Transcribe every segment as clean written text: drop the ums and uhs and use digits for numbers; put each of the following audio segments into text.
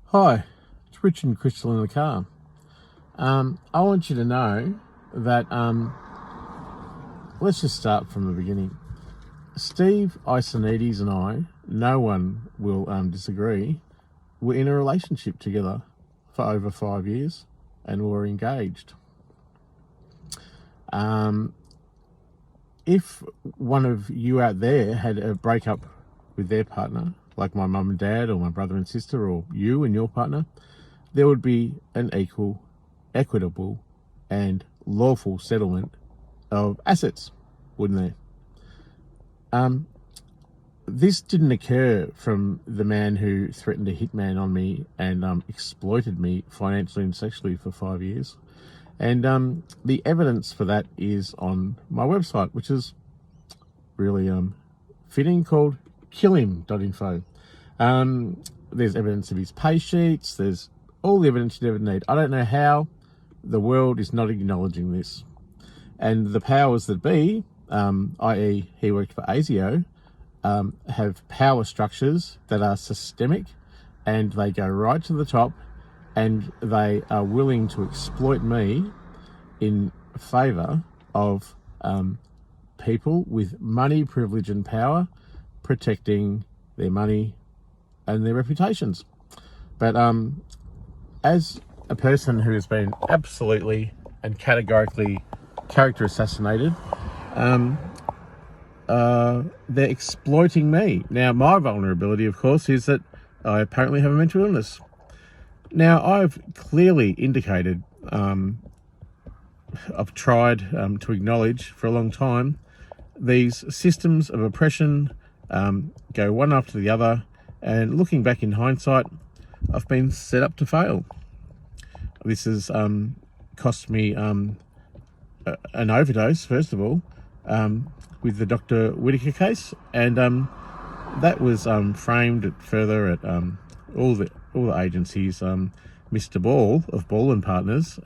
Hi, it's Rich and Crystal in the car. I want you to know that let's just start from the beginning. Steve Isonides and I, no one will disagree, we're in a relationship together for over 5 years and we're engaged. If one of you out there had a breakup with their partner, like my mum and dad or my brother and sister or you and your partner, there would be an equal, equitable and lawful settlement of assets, wouldn't there? This didn't occur from the man who threatened a hitman on me and exploited me financially and sexually for 5 years. And the evidence for that is on my website, which is really fitting, called killim.info. There's evidence of his pay sheets. There's all the evidence you ever need. I don't know how the world is not acknowledging this. And the powers that be, i.e. he worked for ASIO, have power structures that are systemic, and they go right to the top, and they are willing to exploit me in favour of people with money, privilege and power protecting their money and their reputations. But as a person who has been absolutely and categorically character assassinated, they're exploiting me. Now, my vulnerability, of course, is that I apparently have a mental illness. Now, I've clearly indicated, I've tried to acknowledge for a long time, these systems of oppression go one after the other, and looking back in hindsight, I've been set up to fail. This has cost me an overdose, first of all, with the Dr. Whitaker case, and that was framed further at all the agencies. Mr. Ball of Ball and Partners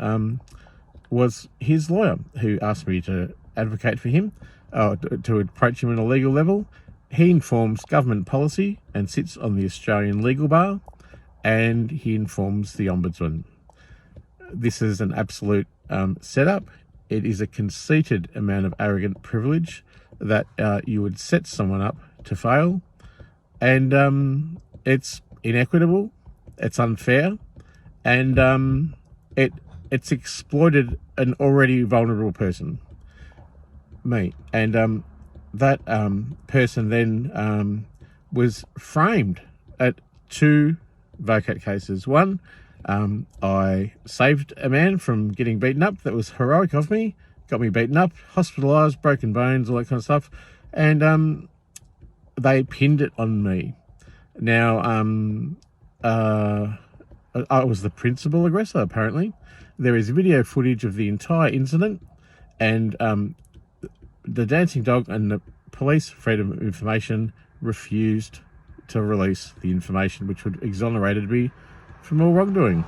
was his lawyer, who asked me to advocate for him, to approach him on a legal level. He informs government policy and sits on the Australian legal bar, and he informs the Ombudsman. This is an absolute setup. It is a conceited amount of arrogant privilege that you would set someone up to fail, and it's inequitable, it's unfair, and it's exploited an already vulnerable person, me, and that person then was framed at two VOCAT cases. One, I saved a man from getting beaten up. That was heroic of me. Got me beaten up, hospitalised, broken bones, all that kind of stuff. And they pinned it on me. Now, I was the principal aggressor, apparently. There is video footage of the entire incident, and the dancing dog and the police freedom of information refused to release the information which would exonerated me from all wrongdoing.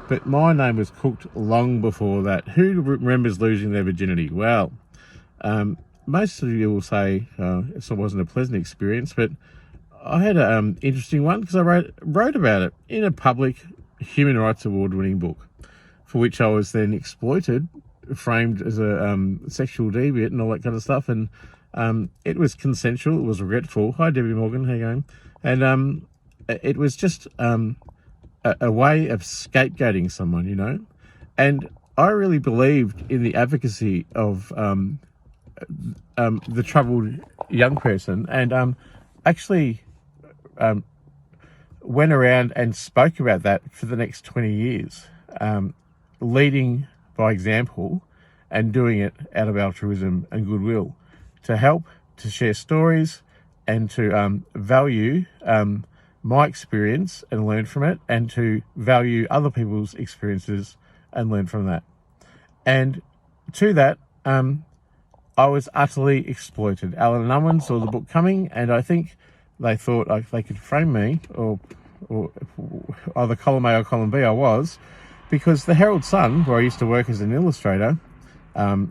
But my name was cooked long before that. Who remembers losing their virginity? Well, most of you will say it wasn't a pleasant experience, but I had an interesting one because I wrote about it in a public Human Rights Award-winning book, for which I was then exploited, framed as a sexual deviant and all that kind of stuff. And it was consensual. It was regretful. Hi, Debbie Morgan. How you going? And it was just a way of scapegoating someone, you know. And I really believed in the advocacy of the troubled young person, and actually went around and spoke about that for the next 20 years, leading by example and doing it out of altruism and goodwill to help, to share stories, and to value my experience and learn from it, and to value other people's experiences and learn from that. And to that, I was utterly exploited. Alan and Unwin saw the book coming, and I think they thought they could frame me, or either column A or column B I was, because the Herald Sun, where I used to work as an illustrator,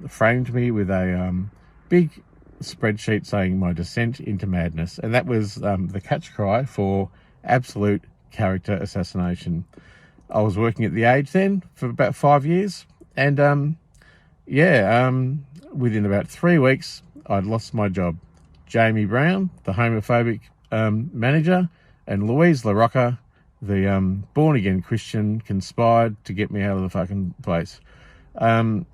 framed me with a big spreadsheet saying my descent into madness. And that was the catch cry for absolute character assassination. I was working at The Age then for about 5 years, and within about 3 weeks, I'd lost my job. Jamie Brown, the homophobic manager, and Louise LaRocca, the born-again Christian, conspired to get me out of the fucking place. No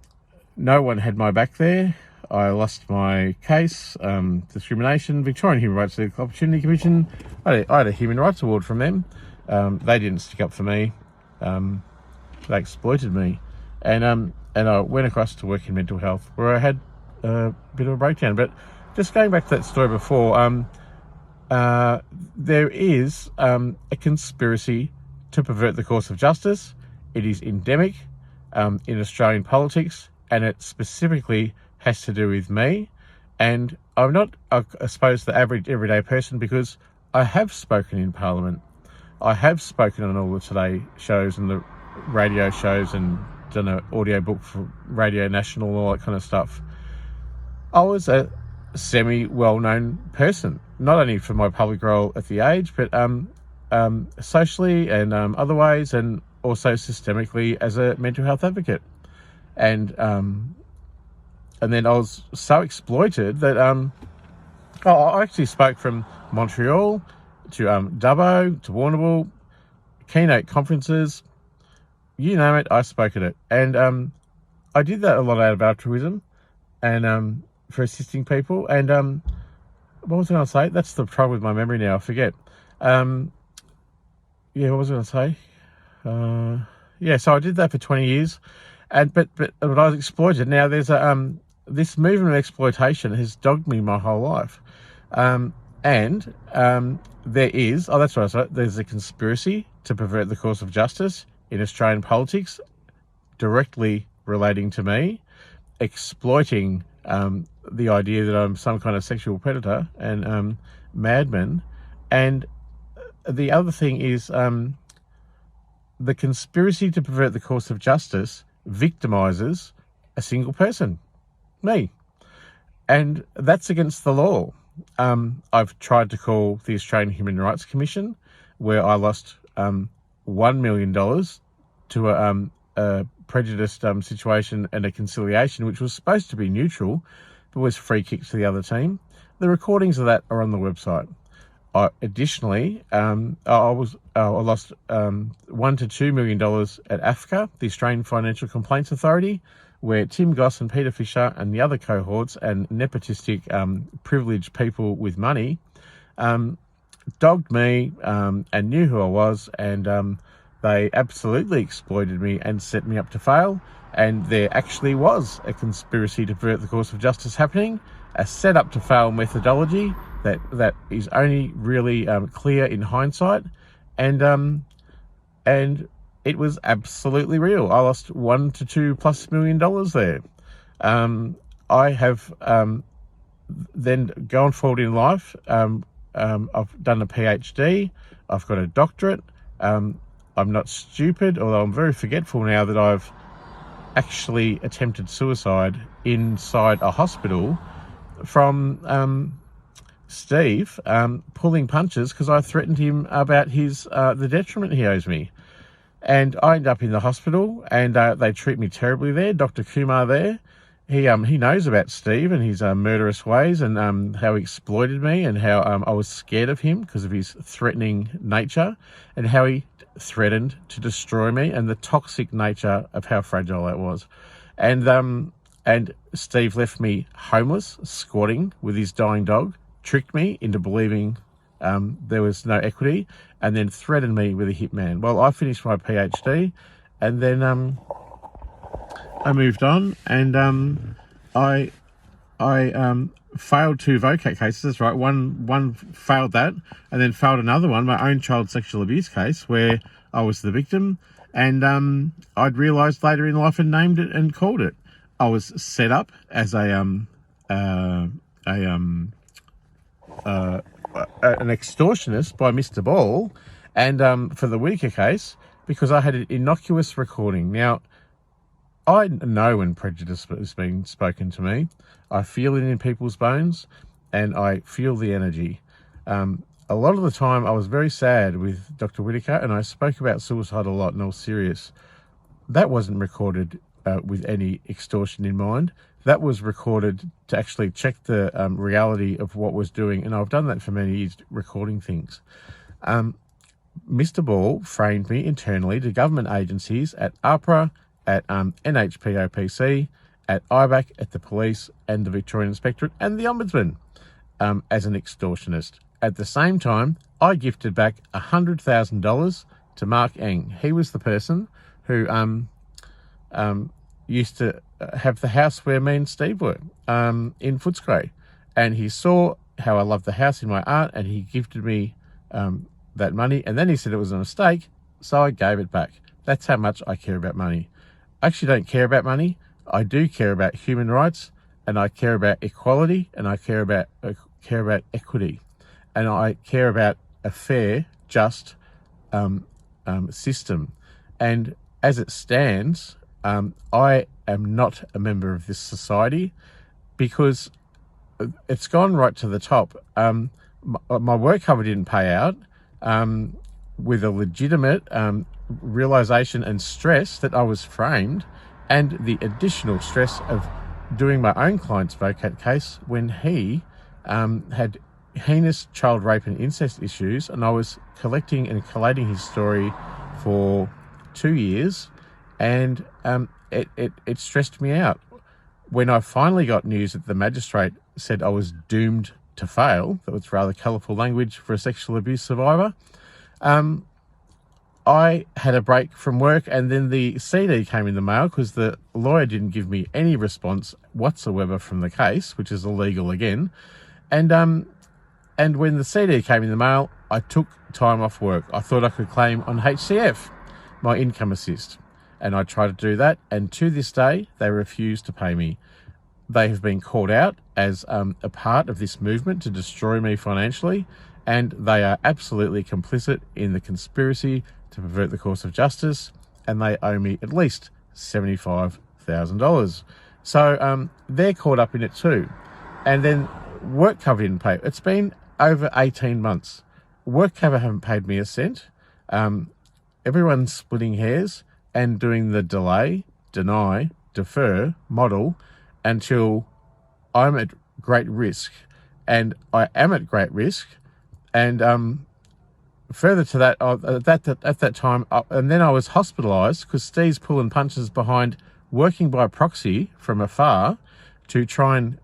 one had my back there. I lost my case, discrimination, Victorian Human Rights Equal Opportunity Commission. I had a Human Rights Award from them. They didn't stick up for me. They exploited me. And I went across to work in mental health, where I had a bit of a breakdown. But just going back to that story before, there is a conspiracy to pervert the course of justice. It is endemic in Australian politics, and it specifically has to do with me. And I'm not, I suppose, the average everyday person, because I have spoken in Parliament. I have spoken on all the Today shows and the radio shows, and done an audio book for Radio National and all that kind of stuff. I was a semi-well-known person, not only for my public role at The Age, but socially and other ways, and also systemically as a mental health advocate. And then I was so exploited that I actually spoke from Montreal to Dubbo to Warrnambool, keynote conferences, you name it, I spoke at it. And I did that a lot out of altruism and for assisting people. And what was I going to say? That's the trouble with my memory now. I forget. What was I going to say? So I did that for 20 years, but I was exploited. Now there's this movement of exploitation has dogged me my whole life, and there is there's a conspiracy to pervert the course of justice in Australian politics, directly relating to me, exploiting the idea that I'm some kind of sexual predator and madman. And the other thing is the conspiracy to pervert the course of justice victimises a single person, me. And that's against the law. I've tried to call the Australian Human Rights Commission, where I lost $1 million to a prejudiced situation and a conciliation, which was supposed to be neutral, but was free kicks to the other team. The recordings of that are on the website. Additionally, I lost $1 to $2 million at AFCA, the Australian Financial Complaints Authority, where Tim Goss and Peter Fisher and the other cohorts and nepotistic privileged people with money dogged me and knew who I was, and they absolutely exploited me and set me up to fail. And there actually was a conspiracy to pervert the course of justice happening, a set up to fail methodology that is only really clear in hindsight, and it was absolutely real. I lost $1 to $2+ million there. I have then gone forward in life. I've done a PhD. I've got a doctorate. I'm not stupid, although I'm very forgetful now that I've actually attempted suicide inside a hospital from Steve pulling punches because I threatened him about the detriment he owes me. And I end up in the hospital, and they treat me terribly there. Dr. Kumar there, he knows about Steve and his murderous ways, and how he exploited me, and how I was scared of him because of his threatening nature, and how he threatened to destroy me, and the toxic nature of how fragile that was. And Steve left me homeless, squatting with his dying dog, tricked me into believing there was no equity, and then threatened me with a hitman. Well, I finished my PhD, and then I moved on, and I failed 2 VOCAT cases. That's right. One failed that, and then failed another one, my own child sexual abuse case, where I was the victim, and I'd realised later in life and named it and called it. I was set up as an extortionist by Mr. Ball, and for the Whittaker case, because I had an innocuous recording. Now, I know when prejudice is being spoken to me. I feel it in people's bones, and I feel the energy. a lot of the time I was very sad with Dr. Whitaker, and I spoke about suicide a lot and I was serious. That wasn't recorded with any extortion in mind. That was recorded to actually check the reality of what was doing, and I've done that for many years, recording things. Mr. Ball framed me internally to government agencies at APRA, at NHPOPC, at IBAC, at the police and the Victorian Inspectorate and the Ombudsman as an extortionist. At the same time, I gifted back $100,000 to Mark Eng. He was the person who used to have the house where me and Steve were in Footscray. And he saw how I loved the house in my art, and he gifted me that money. And then he said it was a mistake, so I gave it back. That's how much I care about money. I actually don't care about money. I do care about human rights, and I care about equality, and I care about equity, and I care about a fair, just system. And as it stands, I am not a member of this society because it's gone right to the top. My work cover didn't pay out with a legitimate realization and stress that I was framed, and the additional stress of doing my own client's vocat case when he had heinous child rape and incest issues, and I was collecting and collating his story for 2 years, and it stressed me out. When I finally got news that the magistrate said I was doomed to fail, that was rather colourful language for a sexual abuse survivor, I had a break from work, and then the CD came in the mail because the lawyer didn't give me any response whatsoever from the case, which is illegal again. And when the CD came in the mail, I took time off work. I thought I could claim on HCF, my income assist. And I tried to do that, and to this day, they refuse to pay me. They have been called out as a part of this movement to destroy me financially, and they are absolutely complicit in the conspiracy to pervert the course of justice, and they owe me at least $75,000. So they're caught up in it too. And then work cover didn't pay. It's been over 18 months. Work cover haven't paid me a cent. Everyone's splitting hairs and doing the delay, deny, defer model until I'm at great risk. And I am at great risk. And further to that, at that time, and then I was hospitalised because Steve's pulling punches behind working by proxy from afar to try and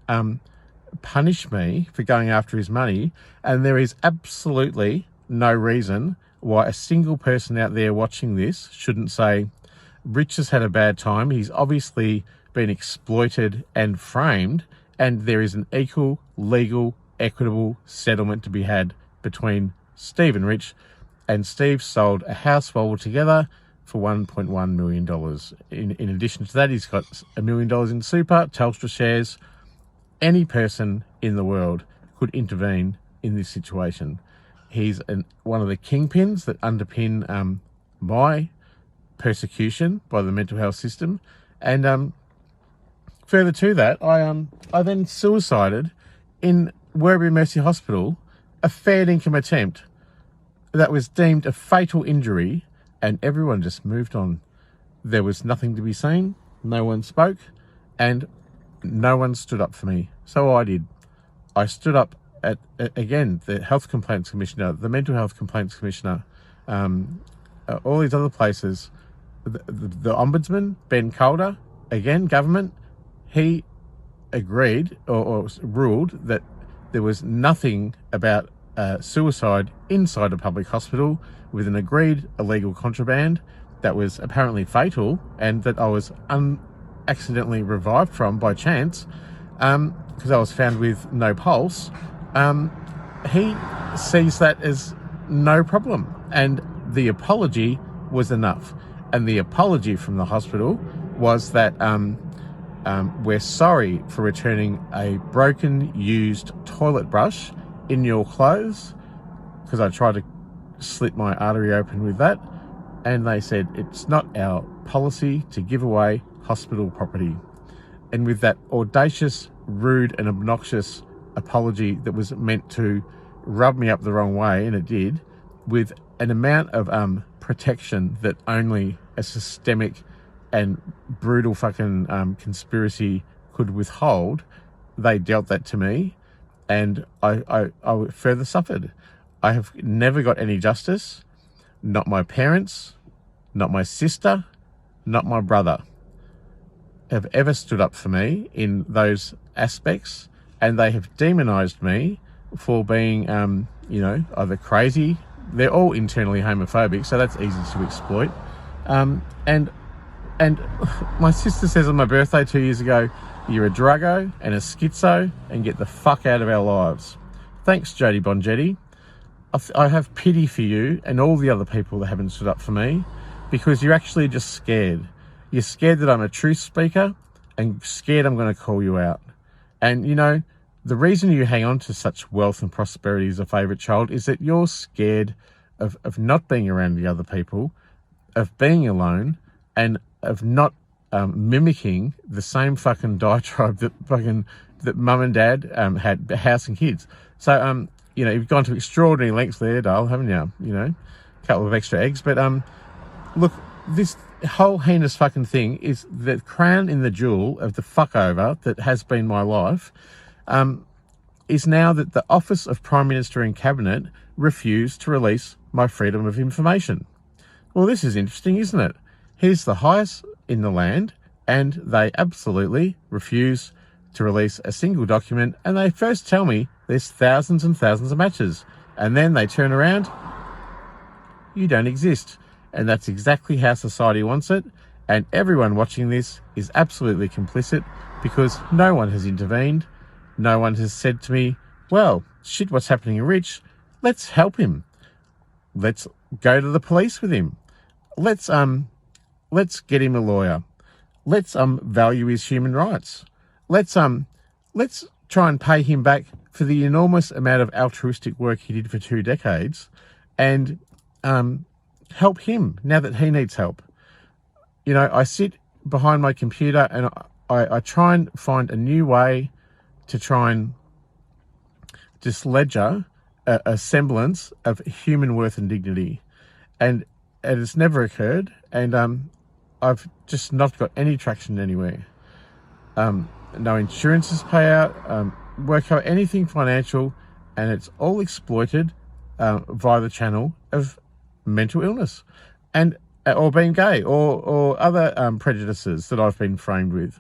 punish me for going after his money. And there is absolutely no reason why a single person out there watching this shouldn't say, Rich has had a bad time. He's obviously been exploited and framed, and there is an equal, legal, equitable settlement to be had between Steve and Rich, and Steve sold a house while we're together for $1.1 million. In addition to that, he's got $1 million in super, Telstra shares. Any person in the world could intervene in this situation. He's one of the kingpins that underpin my persecution by the mental health system. And further to that, I then suicided in Werribee Mercy Hospital, a fair income attempt that was deemed a fatal injury, and everyone just moved on. There was nothing to be seen, no one spoke, and no one stood up for me. So I did. I stood up at again, the Health Complaints Commissioner, the Mental Health Complaints Commissioner, all these other places, the Ombudsman, Ben Calder, again, government, he agreed or ruled that there was nothing about suicide inside a public hospital with an agreed illegal contraband that was apparently fatal, and that I was accidentally revived from by chance because I was found with no pulse. He sees that as no problem, and the apology was enough. And the apology from the hospital was that we're sorry for returning a broken, used toilet brush in your clothes, because I tried to slit my artery open with that. And they said it's not our policy to give away hospital property. And with that audacious, rude and obnoxious apology that was meant to rubbed me up the wrong way, and it did, with an amount of protection that only a systemic and brutal fucking conspiracy could withhold. They dealt that to me, and I further suffered. I have never got any justice. Not my parents, not my sister, not my brother have ever stood up for me in those aspects, and they have demonized me for being, either crazy. They're all internally homophobic, so that's easy to exploit. And my sister says on my birthday 2 years ago, "You're a druggo and a schizo, and get the fuck out of our lives." Thanks, Jodie Bonjetti. I have pity for you and all the other people that haven't stood up for me, because you're actually just scared. You're scared that I'm a truth speaker, and scared I'm going to call you out. And, the reason you hang on to such wealth and prosperity as a favourite child is that you're scared of not being around the other people, of being alone, and of not mimicking the same fucking diatribe that mum and dad had, house and kids. So, you've gone to extraordinary lengths there, Dale, haven't you? A couple of extra eggs. But, look, this whole heinous fucking thing is the crown in the jewel of the fuckover that has been my life, is now that the Office of Prime Minister and Cabinet refused to release my freedom of information. Well, this is interesting, isn't it? He's the highest in the land, and they absolutely refuse to release a single document, and they first tell me there's thousands and thousands of matches, and then they turn around, you don't exist. And that's exactly how society wants it, and everyone watching this is absolutely complicit, because no one has intervened. No one has said to me, well, shit, what's happening to Rich? Let's help him. Let's go to the police with him. Let's get him a lawyer. Let's value his human rights. Let's try and pay him back for the enormous amount of altruistic work he did for 2 decades, and help him now that he needs help. I sit behind my computer and I try and find a new way to try and disledger a semblance of human worth and dignity. And it has never occurred, and I've just not got any traction anywhere. No insurances pay out, work out anything financial, and it's all exploited via the channel of mental illness, and or being gay, or other prejudices that I've been framed with.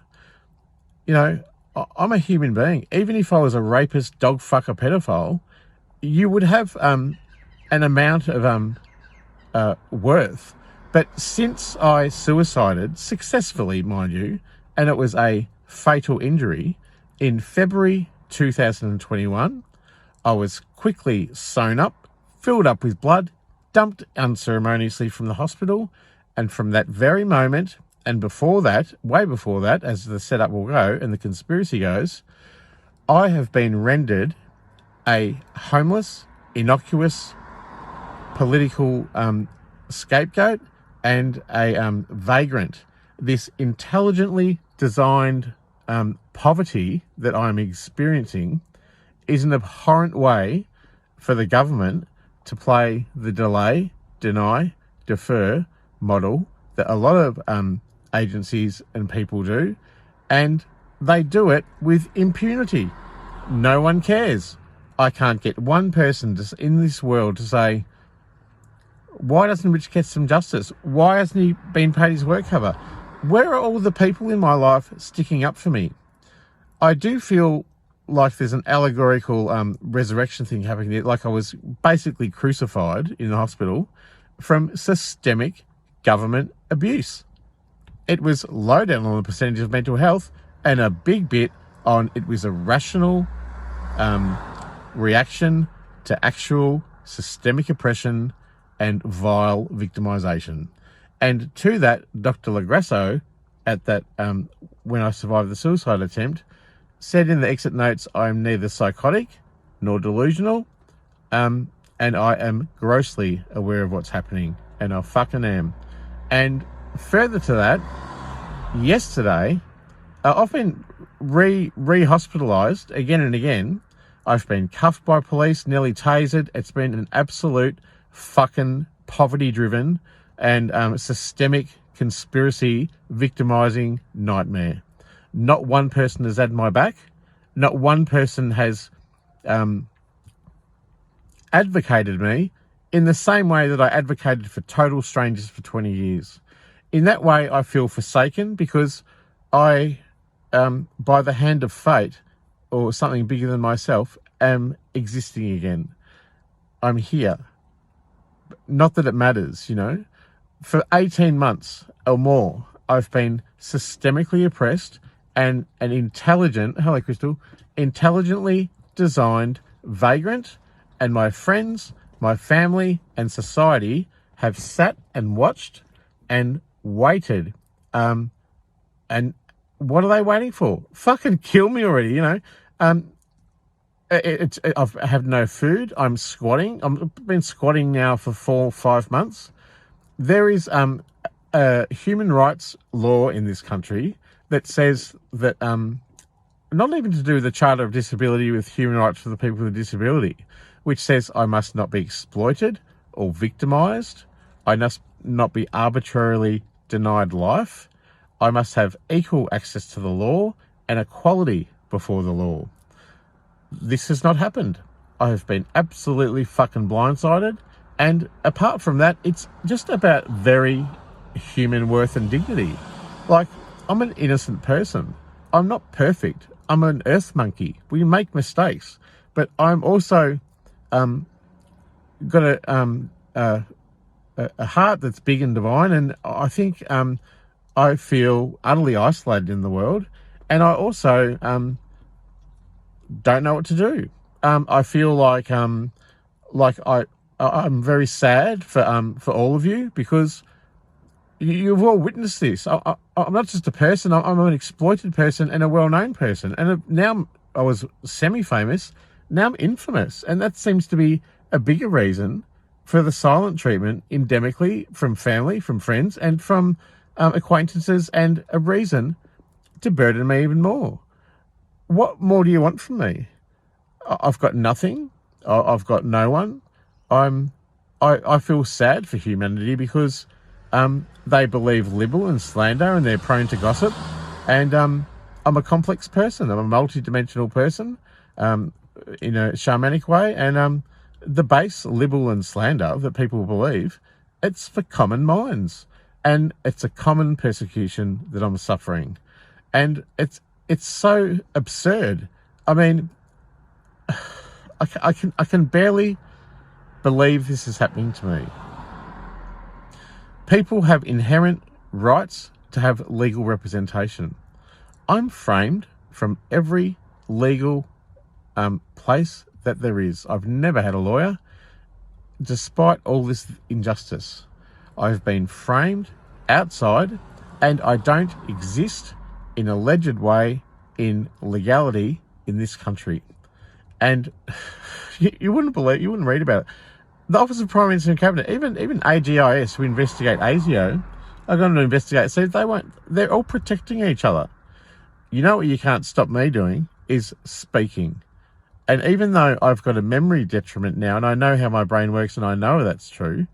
I'm a human being. Even if I was a rapist, dog fucker, pedophile, you would have an amount of worth. But since I suicided successfully, mind you, and it was a fatal injury in February 2021, I was quickly sewn up, filled up with blood, dumped unceremoniously from the hospital, and from that very moment, and before that, way before that, as the setup will go and the conspiracy goes, I have been rendered a homeless, innocuous, political scapegoat and a vagrant. This intelligently designed poverty that I'm experiencing is an abhorrent way for the government to play the delay, deny, defer model that a lot of agencies and people do, and they do it with impunity. No one cares. I can't get one person in this world to say, why doesn't Rich get some justice? Why hasn't he been paid his work cover? Where are all the people in my life sticking up for me? I do feel like there's an allegorical resurrection thing happening there, like I was basically crucified in the hospital from systemic government abuse. It was low down on the percentage of mental health, and a big bit on it was a rational reaction to actual systemic oppression and vile victimisation. And to that, Dr. Lagrasso, at that when I survived the suicide attempt, said in the exit notes, I am neither psychotic nor delusional, and I am grossly aware of what's happening, and I fucking am. And further to that, yesterday, I've been re-hospitalised again and again I've been cuffed by police, nearly tasered. It's been an absolute fucking poverty-driven and systemic conspiracy victimizing nightmare. Not one person has had my back. Not one person has advocated me in the same way that I advocated for total strangers for 20 years. In that way, I feel forsaken because I, by the hand of fate or something bigger than myself, am existing again. I'm here. Not that it matters, you know. For 18 months or more, I've been systemically oppressed and an intelligent, hello Crystal, intelligently designed vagrant, and my friends, my family and society have sat and watched and waited. And what are they waiting for? Fucking kill me already, you know. I have no food. I'm squatting. I've been squatting now for 4 or 5 months. There is a human rights law in this country that says that, not even to do with the Charter of Disability with human rights for the people with a disability, which says I must not be exploited or victimised. I must not be arbitrarily denied life. I must have equal access to the law and equality before the law. This has not happened. I have been absolutely fucking blindsided. And apart from that, it's just about very human worth and dignity. Like, I'm an innocent person. I'm not perfect. I'm an earth monkey. We make mistakes. But I'm also got a heart that's big and divine. And I think I feel utterly isolated in the world. And I also don't know what to do. I feel like I'm very sad for all of you because you've all witnessed this. I'm not just a person. I'm an exploited person and a well-known person. And now I was semi-famous. Now I'm infamous. And that seems to be a bigger reason for the silent treatment endemically from family, from friends, and from acquaintances, and a reason to burden me even more. What more do you want from me? I've got nothing. I've got no one. I feel sad for humanity because they believe libel and slander and they're prone to gossip. And I'm a complex person. I'm a multi-dimensional person in a shamanic way. And the base libel and slander that people believe, it's for common minds. And it's a common persecution that I'm suffering. And it's so absurd. I mean, I can barely believe this is happening to me. People have inherent rights to have legal representation. I'm framed from every legal place that there is. I've never had a lawyer, despite all this injustice. I've been framed outside, and I don't exist in a alleged way in legality in this country. And you wouldn't read about it. The Office of Prime Minister and Cabinet, even AGIS, who investigate ASIO, are going to investigate. So they're all protecting each other. You know what you can't stop me doing is speaking. And even though I've got a memory detriment now, and I know how my brain works, and I know that's true,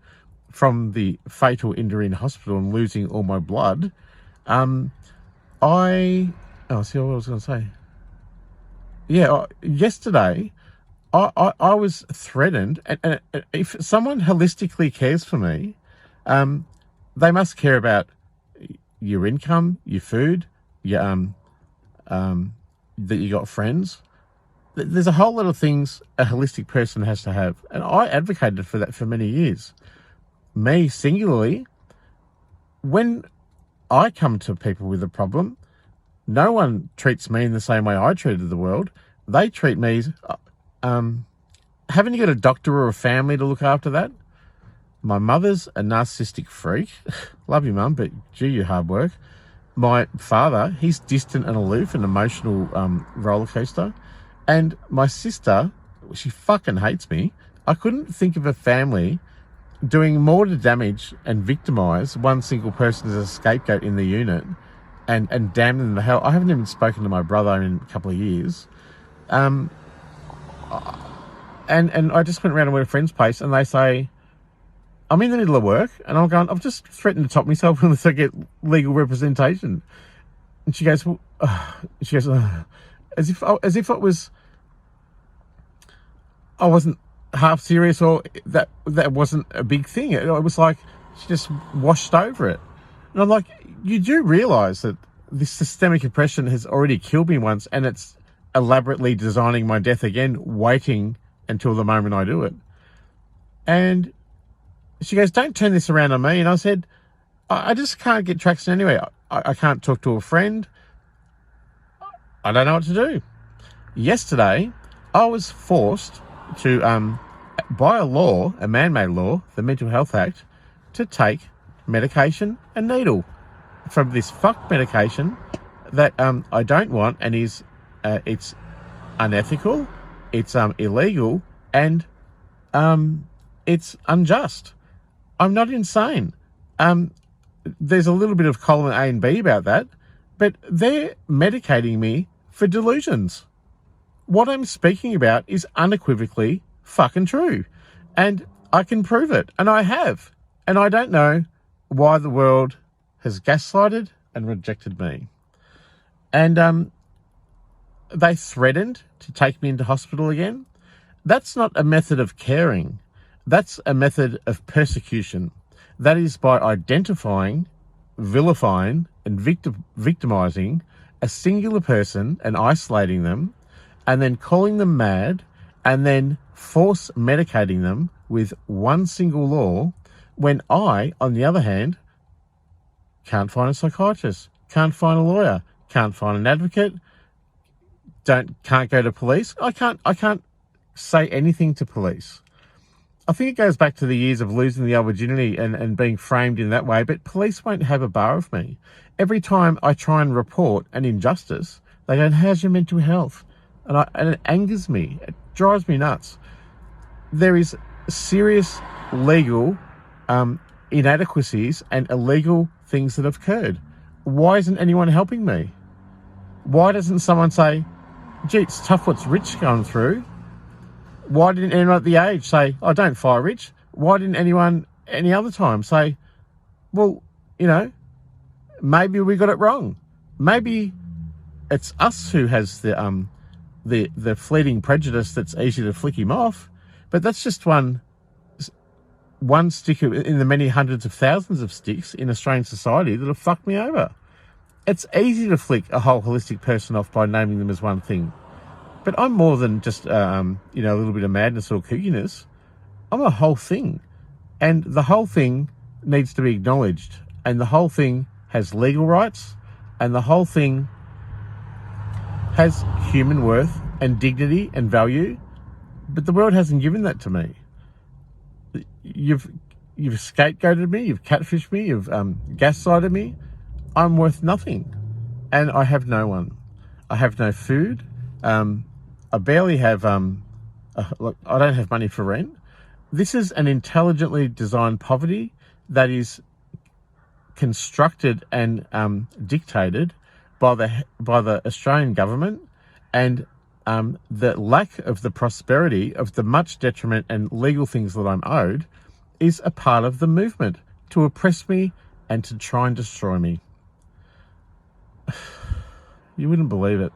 from the fatal injury in hospital and losing all my blood, see what I was going to say. Yeah, yesterday, I was threatened, and if someone holistically cares for me, they must care about your income, your food, your that you got friends. There's a whole lot of things a holistic person has to have, and I advocated for that for many years. Me singularly, when I come to people with a problem, no one treats me in the same way I treated the world. They treat me, haven't you got a doctor or a family to look after that? My mother's a narcissistic freak. Love you, Mum, but gee, you hard work. My father, he's distant and aloof, an emotional roller coaster. And my sister, she fucking hates me. I couldn't think of a family doing more to damage and victimise one single person as a scapegoat in the unit and damn them to hell. I haven't even spoken to my brother in a couple of years. And I just went around to a friend's place, and they say, I'm in the middle of work, and I'm going, I've just threatened to top myself unless I get legal representation. And she goes, well, as if it was, I wasn't half serious, or that wasn't a big thing. It was like she just washed over it. And I'm like, you do realise that this systemic oppression has already killed me once, and it's elaborately designing my death again, waiting until the moment I do it. And she goes, don't turn this around on me. And I said, I just can't get traction anyway. I can't talk to a friend. I don't know what to do. Yesterday, I was forced to, by a law, a man-made law, the Mental Health Act, to take medication and needle from this fucked medication that I don't want, and is it's unethical, it's illegal, and it's unjust. I'm not insane. There's a little bit of column A and B about that, but they're medicating me for delusions. What I'm speaking about is unequivocally fucking true, and I can prove it, and I have. And I don't know why the world has gaslighted and rejected me. And they threatened to take me into hospital again. That's not a method of caring. That's a method of persecution. That is by identifying, vilifying, and victimizing a singular person and isolating them, and then calling them mad, and then force medicating them with one single law, when I, on the other hand, can't find a psychiatrist, can't find a lawyer, can't find an advocate, can't go to police. I can't say anything to police. I think it goes back to the years of losing the virginity and being framed in that way, but police won't have a bar of me. Every time I try and report an injustice, they go, how's your mental health? And it angers me. It drives me nuts. There is serious legal inadequacies and illegal things that have occurred. Why isn't anyone helping me? Why doesn't someone say, gee, it's tough what's Rich going through? Why didn't anyone at the age say, oh, don't fire Rich? Why didn't anyone any other time say, well, maybe we got it wrong. Maybe it's us who has the fleeting prejudice that's easy to flick him off, but that's just one stick in the many hundreds of thousands of sticks in Australian society that have fucked me over. It's easy to flick a whole holistic person off by naming them as one thing. But I'm more than just, a little bit of madness or kookiness. I'm a whole thing. And the whole thing needs to be acknowledged. And the whole thing has legal rights. And the whole thing has human worth and dignity and value. But the world hasn't given that to me. You've scapegoated me, you've catfished me, you've gaslighted me. I'm worth nothing. And I have no one. I have no food. I barely have, I don't have money for rent. This is an intelligently designed poverty that is constructed and dictated by the Australian government, and the lack of the prosperity of the much detriment and legal things that I'm owed is a part of the movement to oppress me and to try and destroy me. You wouldn't believe it.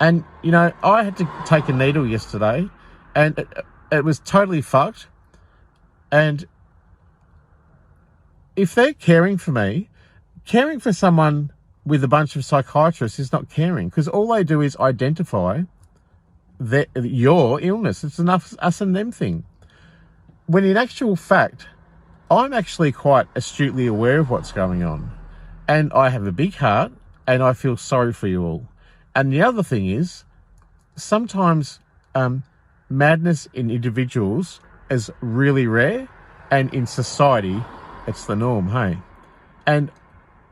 And, I had to take a needle yesterday, and it was totally fucked. And if they're caring for me, caring for someone with a bunch of psychiatrists is not caring, because all they do is identify your illness. It's an us and them thing. When in actual fact, I'm actually quite astutely aware of what's going on. And I have a big heart, and I feel sorry for you all. And the other thing is, sometimes madness in individuals is really rare, and in society, it's the norm, hey? And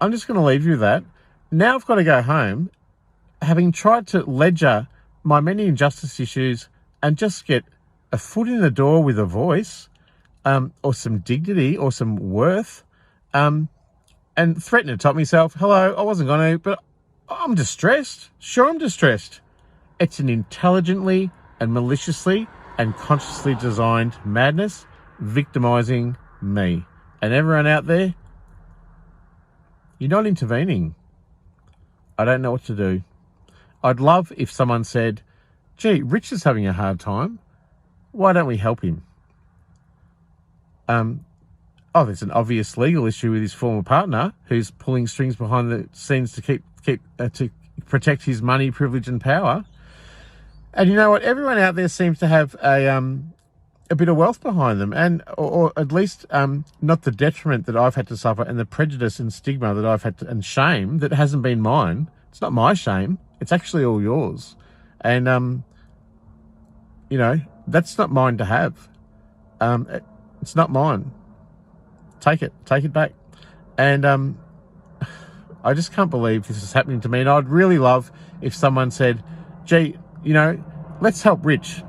I'm just going to leave you with that. Now I've got to go home, having tried to ledger my many injustice issues and just get a foot in the door with a voice, or some dignity or some worth, and threaten to top myself. Hello, I wasn't going to, but I'm distressed. Sure, I'm distressed. It's an intelligently and maliciously and consciously designed madness, victimizing me. And everyone out there, you're not intervening. I don't know what to do. I'd love if someone said, gee, Rich is having a hard time. Why don't we help him? There's an obvious legal issue with his former partner who's pulling strings behind the scenes to to protect his money, privilege, and power. And you know what? Everyone out there seems to have a bit of wealth behind them, and or at least not the detriment that I've had to suffer, and the prejudice and stigma that I've had to, and shame that hasn't been mine. It's not my shame. It's actually all yours. And that's not mine to have. It's not mine. Take it back. And I just can't believe this is happening to me. And I'd really love if someone said, gee, let's help Rich,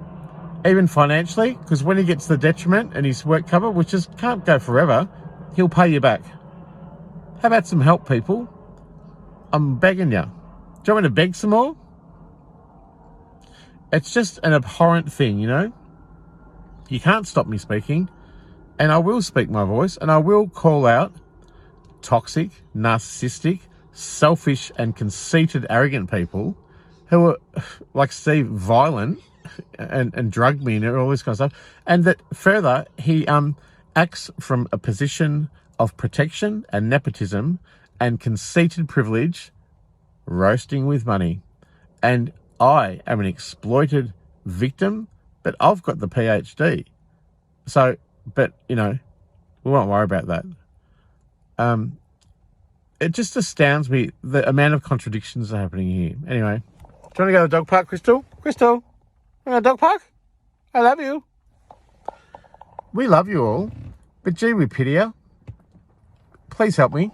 even financially, because when he gets the detriment and his work cover, which just can't go forever, he'll pay you back. How about some help, people? I'm begging you. Do you want me to beg some more? It's just an abhorrent thing, You can't stop me speaking, and I will speak my voice, and I will call out toxic, narcissistic, selfish, and conceited, arrogant people who are, like Steve, violent and drug me and all this kind of stuff. And that further, he acts from a position of protection and nepotism and conceited privilege, roasting with money. And I am an exploited victim, but I've got the PhD. So, but, we won't worry about that. It just astounds me, the amount of contradictions are happening here. Anyway, do you want to go to the dog park, Crystal? Crystal, you want to go to the dog park? I love you. We love you all, but gee, we pity you. Please help me.